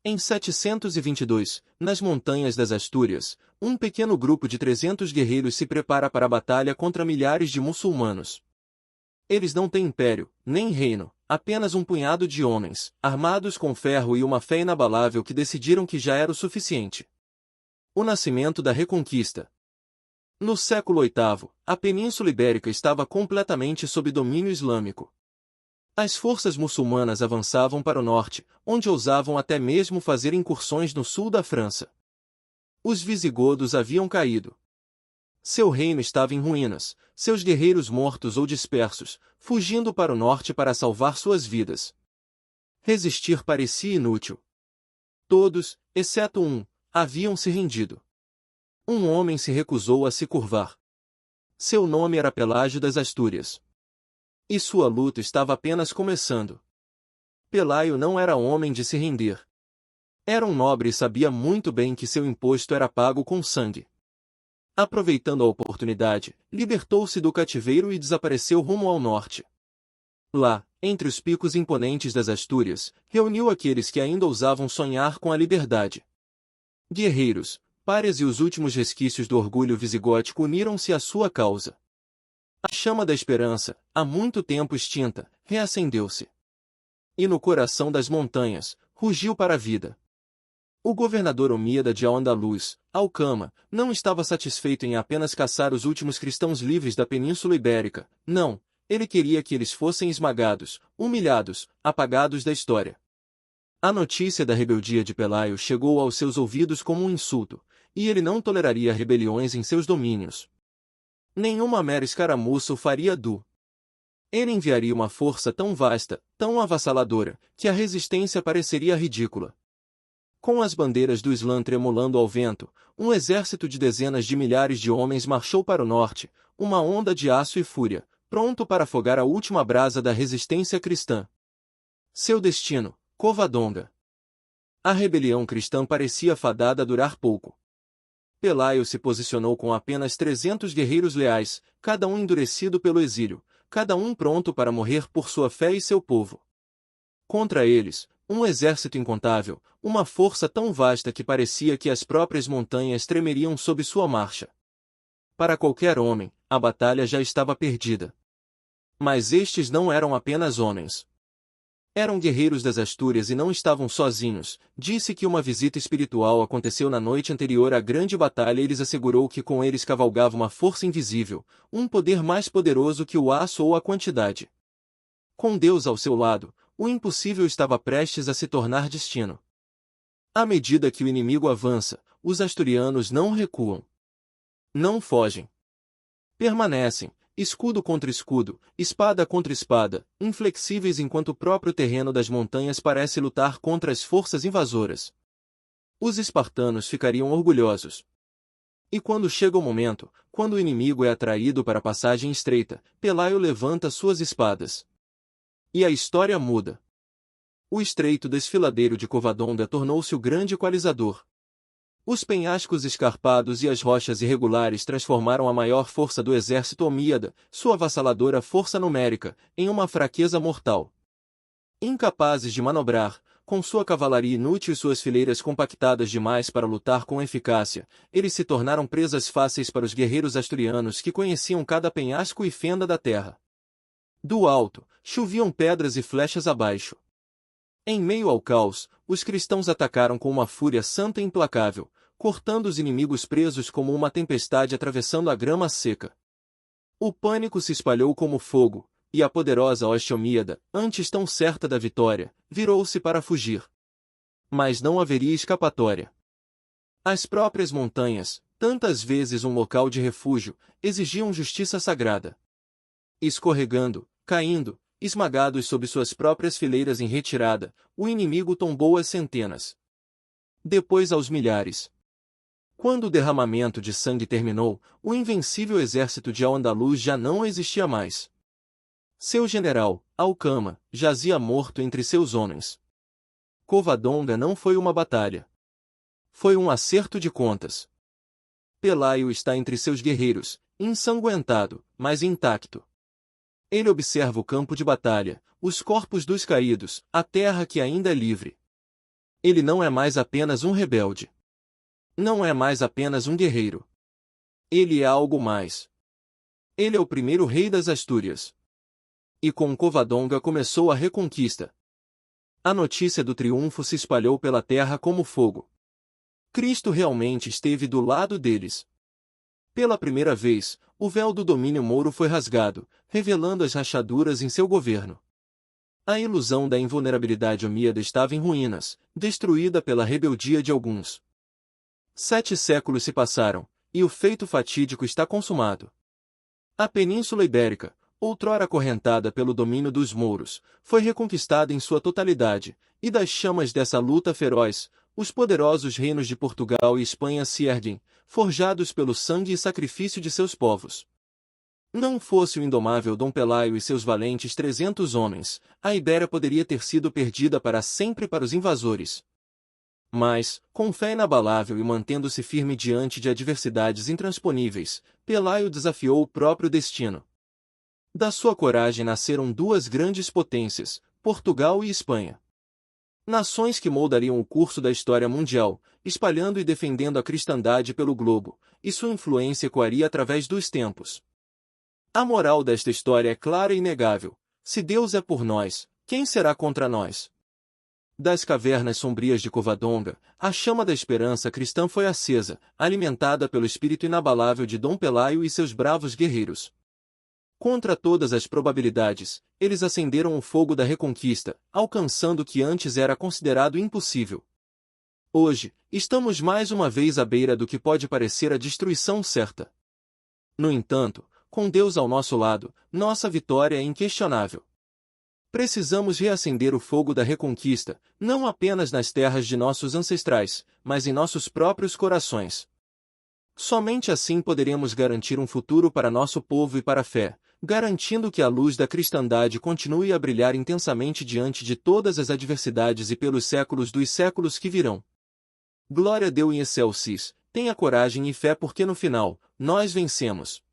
Em 722, nas montanhas das Astúrias, um pequeno grupo de 300 guerreiros se prepara para a batalha contra milhares de muçulmanos. Eles não têm império, nem reino, apenas um punhado de homens, armados com ferro e uma fé inabalável que decidiram que já era o suficiente. O nascimento da Reconquista. No século VIII, a Península Ibérica estava completamente sob domínio islâmico. As forças muçulmanas avançavam para o norte, onde ousavam até mesmo fazer incursões no sul da França. Os visigodos haviam caído. Seu reino estava em ruínas, seus guerreiros mortos ou dispersos, fugindo para o norte para salvar suas vidas. Resistir parecia inútil. Todos, exceto um, haviam se rendido. Um homem se recusou a se curvar. Seu nome era Pelágio das Astúrias. E sua luta estava apenas começando. Pelaio não era homem de se render. Era um nobre e sabia muito bem que seu imposto era pago com sangue. Aproveitando a oportunidade, libertou-se do cativeiro e desapareceu rumo ao norte. Lá, entre os picos imponentes das Astúrias, reuniu aqueles que ainda ousavam sonhar com a liberdade. Guerreiros, párias e os últimos resquícios do orgulho visigótico uniram-se à sua causa. A chama da esperança, há muito tempo extinta, reacendeu-se. E no coração das montanhas, rugiu para a vida. O governador omíada de Al-Andalus, Alcama, não estava satisfeito em apenas caçar os últimos cristãos livres da Península Ibérica, não, ele queria que eles fossem esmagados, humilhados, apagados da história. A notícia da rebeldia de Pelaio chegou aos seus ouvidos como um insulto, e ele não toleraria rebeliões em seus domínios. Nenhuma mera escaramuça o faria do. Ele enviaria uma força tão vasta, tão avassaladora, que a resistência pareceria ridícula. Com as bandeiras do Islã tremulando ao vento, um exército de dezenas de milhares de homens marchou para o norte, uma onda de aço e fúria, pronto para afogar a última brasa da resistência cristã. Seu destino, Covadonga. A rebelião cristã parecia fadada a durar pouco. Pelaio se posicionou com apenas 300 guerreiros leais, cada um endurecido pelo exílio, cada um pronto para morrer por sua fé e seu povo. Contra eles, um exército incontável, uma força tão vasta que parecia que as próprias montanhas tremeriam sob sua marcha. Para qualquer homem, a batalha já estava perdida. Mas estes não eram apenas homens. Eram guerreiros das Astúrias e não estavam sozinhos. Disse que uma visita espiritual aconteceu na noite anterior à grande batalha e lhes assegurou que com eles cavalgava uma força invisível, um poder mais poderoso que o aço ou a quantidade. Com Deus ao seu lado, o impossível estava prestes a se tornar destino. À medida que o inimigo avança, os asturianos não recuam. Não fogem. Permanecem, escudo contra escudo, espada contra espada, inflexíveis enquanto o próprio terreno das montanhas parece lutar contra as forças invasoras. Os espartanos ficariam orgulhosos. E quando chega o momento, quando o inimigo é atraído para a passagem estreita, Pelaio levanta suas espadas. E a história muda. O estreito desfiladeiro de Covadonga tornou-se o grande equalizador. Os penhascos escarpados e as rochas irregulares transformaram a maior força do exército omíada, sua avassaladora força numérica, em uma fraqueza mortal. Incapazes de manobrar, com sua cavalaria inútil e suas fileiras compactadas demais para lutar com eficácia, eles se tornaram presas fáceis para os guerreiros asturianos que conheciam cada penhasco e fenda da terra. Do alto, choviam pedras e flechas abaixo. Em meio ao caos, os cristãos atacaram com uma fúria santa e implacável, cortando os inimigos presos como uma tempestade atravessando a grama seca. O pânico se espalhou como fogo, e a poderosa hoste omíada, antes tão certa da vitória, virou-se para fugir. Mas não haveria escapatória. As próprias montanhas, tantas vezes um local de refúgio, exigiam justiça sagrada. Escorregando, caindo, esmagados sob suas próprias fileiras em retirada, o inimigo tombou às centenas. Depois aos milhares. Quando o derramamento de sangue terminou, o invencível exército de Al-Andalus já não existia mais. Seu general, Alcama, jazia morto entre seus homens. Covadonga não foi uma batalha. Foi um acerto de contas. Pelaio está entre seus guerreiros, ensanguentado, mas intacto. Ele observa o campo de batalha, os corpos dos caídos, a terra que ainda é livre. Ele não é mais apenas um rebelde. Não é mais apenas um guerreiro. Ele é algo mais. Ele é o primeiro rei das Astúrias. E com Covadonga começou a reconquista. A notícia do triunfo se espalhou pela terra como fogo. Cristo realmente esteve do lado deles. Pela primeira vez, o véu do domínio mouro foi rasgado, revelando as rachaduras em seu governo. A ilusão da invulnerabilidade omíada estava em ruínas, destruída pela rebeldia de alguns. 7 séculos se passaram, e o feito fatídico está consumado. A Península Ibérica, outrora acorrentada pelo domínio dos mouros, foi reconquistada em sua totalidade, e das chamas dessa luta feroz, os poderosos reinos de Portugal e Espanha se erguem, forjados pelo sangue e sacrifício de seus povos. Não fosse o indomável Dom Pelaio e seus valentes 300 homens, a Ibéria poderia ter sido perdida para sempre para os invasores. Mas, com fé inabalável e mantendo-se firme diante de adversidades intransponíveis, Pelaio desafiou o próprio destino. Da sua coragem nasceram duas grandes potências, Portugal e Espanha. Nações que moldariam o curso da história mundial, espalhando e defendendo a cristandade pelo globo, e sua influência ecoaria através dos tempos. A moral desta história é clara e inegável. Se Deus é por nós, quem será contra nós? Das cavernas sombrias de Covadonga, a chama da esperança cristã foi acesa, alimentada pelo espírito inabalável de Dom Pelaio e seus bravos guerreiros. Contra todas as probabilidades, eles acenderam o fogo da reconquista, alcançando o que antes era considerado impossível. Hoje, estamos mais uma vez à beira do que pode parecer a destruição certa. No entanto, com Deus ao nosso lado, nossa vitória é inquestionável. Precisamos reacender o fogo da reconquista, não apenas nas terras de nossos ancestrais, mas em nossos próprios corações. Somente assim poderemos garantir um futuro para nosso povo e para a fé, garantindo que a luz da cristandade continue a brilhar intensamente diante de todas as adversidades e pelos séculos dos séculos que virão. Glória a Deus em excelsis, tenha coragem e fé porque no final, nós vencemos.